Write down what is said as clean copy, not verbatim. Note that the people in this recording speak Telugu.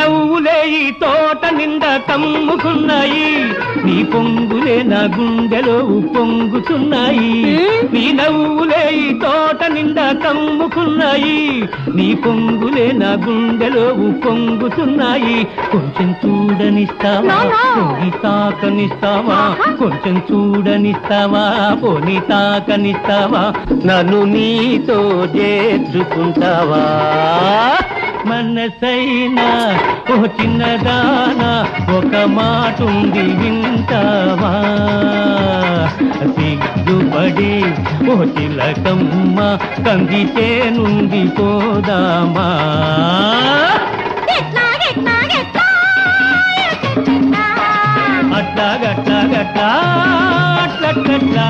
నవ్వులే ఈ తోట నిండా కమ్ముకున్నాయి నీ పొంగులే నా గుండెలో పొంగుతున్నాయి నీ నవ్వులే ఈ తోట నిండా కమ్ముకున్నాయి నీ పొంగులే నా గుండెలో పొంగుతున్నాయి కొంచెం చూడనిస్తావా పోని తాకనిస్తావా కొంచెం చూడనిస్తావా పోని తాకనిస్తావా నన్ను నీతో చేర్చుకుంటావా మనసైనా ఓ చిన్నదానా ఒక మాటుంది వింటావా సిగ్గుపడి ఓ చిలకమ్మ కందితే నుండి పోదామా అట్లా గట్లా గట్లా అట్లా గట్లా